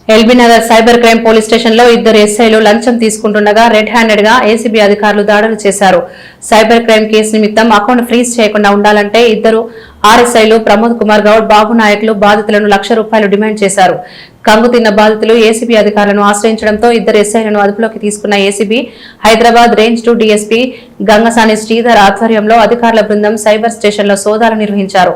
LB Nagar cyber crime police station లో ఇద్దరు ఎస్ఐలు లంచం తీసుకుంటుండగా రెడ్ హ్యాండెడ్ గా ఏసీబీ అధికారులు దాడులు చేశారు. సైబర్ క్రైమ్ కేసు నిమిత్తం అకౌంట్ ఫ్రీజ్ చేయకుండా ఉండాలంటే ఇద్దరు ఆర్ఎస్ఐలు ప్రమోద్ కుమార్ గౌడ్, బాబు నాయకులు బాధితులను ₹1,00,000 డిమాండ్ చేశారు. కంగుతిన్న బాధితులు ఏసీబీ అధికారులను ఆశ్రయించడంతో ఇద్దరు ఎస్ఐలను అదుపులోకి తీసుకున్న ACB Hyderabad range 2 DSP Gangasani Sridhar ఆధ్వర్యంలో అధికారుల బృందం సైబర్ స్టేషన్ లో సోదాలు నిర్వహించారు.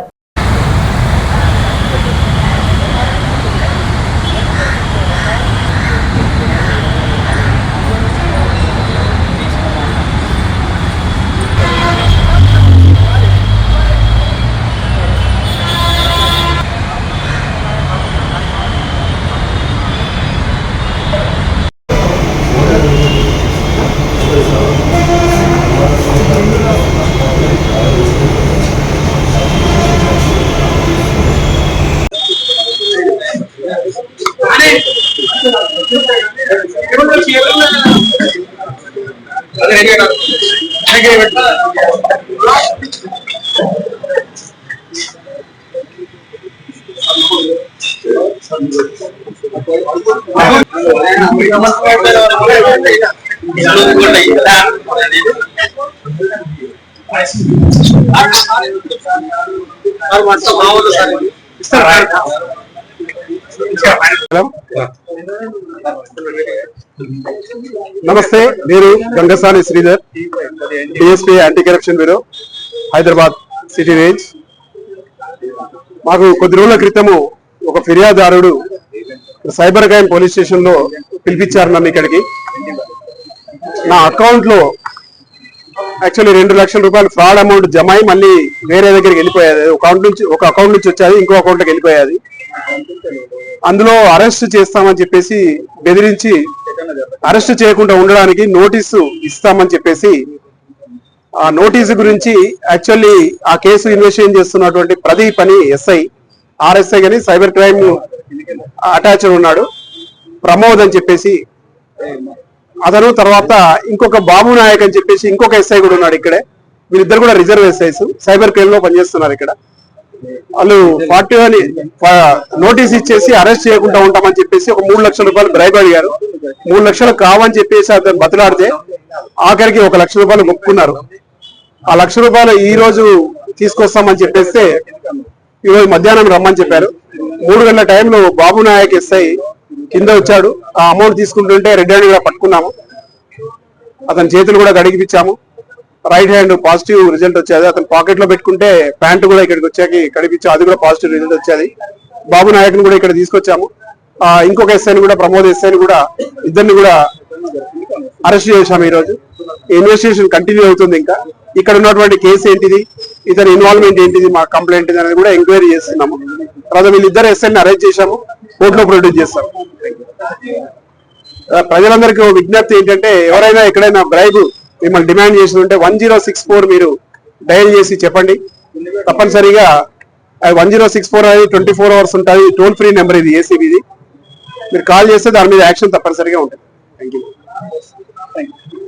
నమస్తే, నేను Gangasani Sridhar, DSP anti corruption bureau, Hyderabad city range. మాకు కొద్ది రోజుల క్రితము ఒక ఫిర్యాదుదారుడు సైబర్ క్రైమ్ పోలీస్ స్టేషన్ లో పిలిపించారు నన్ను ఇక్కడికి. నా అకౌంట్ లో యాక్చువల్లీ ₹2,00,000 ఫ్రాడ్ అమౌంట్ జమ అయి మళ్ళీ వేరే దగ్గరికి వెళ్ళిపోయేది. ఒక అకౌంట్ నుంచి వచ్చేది ఇంకో అకౌంట్ లోకి వెళ్ళిపోయేది. అందులో అరెస్ట్ చేస్తామని చెప్పేసి బెదిరించి అరెస్ట్ చేయకుండా ఉండడానికి నోటీసు ఇస్తామని చెప్పేసి, ఆ నోటీసు గురించి యాక్చువల్లీ ఆ కేసు ఇన్వెస్టిగేషన్ చేస్తున్నటువంటి ప్రదీప్ అని ఎస్ఐ, ఆర్ఎస్ఐ గాని సైబర్ క్రైమ్ అటాచ్ ఉన్నాడు, ప్రమోద్ అని చెప్పేసి అతను. తర్వాత ఇంకొక బాబు నాయక్ అని చెప్పేసి ఇంకొక ఎస్ఐ కూడా ఉన్నాడు ఇక్కడే. వీళ్ళిద్దరు కూడా రిజర్వ్ ఎస్ఐస్, సైబర్ క్రైమ్ లో పనిచేస్తున్నారు ఇక్కడ. వాళ్ళు 41 నోటీస్ ఇచ్చేసి అరెస్ట్ చేయకుండా ఉంటామని చెప్పేసి ఒక ₹3,00,000 బ్రైబ్ అడిగారు. 3 లక్షలు కావని చెప్పేసి అతను బతిలాడితే ఆఖరికి ₹1,00,000 మొక్కున్నారు. ఆ ₹1,00,000 ఈ రోజు తీసుకొస్తామని చెప్పేస్తే ఈ రోజు మధ్యాహ్నం రమ్మని చెప్పారు. 3 గంటల టైంలో బాబు నాయక్ ఎస్ఐ కింద వచ్చాడు. ఆ అమౌంట్ తీసుకుంటుంటే రెడ్ హ్యాండ్ కూడా పట్టుకున్నాము. అతని చేతులు కూడా కడిగిపించాము. రైట్ హ్యాండ్ పాజిటివ్ రిజల్ట్ వచ్చేది. అతను పాకెట్ లో పెట్టుకుంటే ప్యాంటు కూడా ఇక్కడికి వచ్చాక కడిపించా, అది కూడా పాజిటివ్ రిజల్ట్ వచ్చేది. బాబు నాయక్ కూడా ఇక్కడ తీసుకొచ్చాము. ఇంకొక ఎస్ఐని కూడా, ప్రమోద్ ఎస్ఐని కూడా, ఇద్దరిని కూడా అరెస్ట్ చేశాము. ఈ రోజు ఇన్వెస్టిగేషన్ కంటిన్యూ అవుతుంది. ఇంకా ఇక్కడ ఉన్నటువంటి కేసు ఏంటిది, ఇతని ఇన్వాల్వ్మెంట్ ఏంటిది, మా కంప్లైంట్ అనేది కూడా ఎంక్వైరీ చేస్తున్నాము. తర్వాత వీళ్ళిద్దరు ఎస్ఐని అరెస్ట్ చేశాము, కోర్టులో ప్రొడ్యూస్ చేస్తాము. ప్రజలందరికీ విజ్ఞప్తి ఏంటంటే, ఎవరైనా ఎక్కడైనా బ్రైబ్ మిమ్మల్ని డిమాండ్ చేసి ఉంటే 1064 మీరు డయల్ చేసి చెప్పండి. తప్పనిసరిగా 1064 అనేది 24 hours ఉంటుంది. టోల్ ఫ్రీ నెంబర్ ఇది, ఏసీబీది. మీరు కాల్ చేస్తే దాని మీద యాక్షన్ తప్పనిసరిగా ఉంటుంది. Thank you.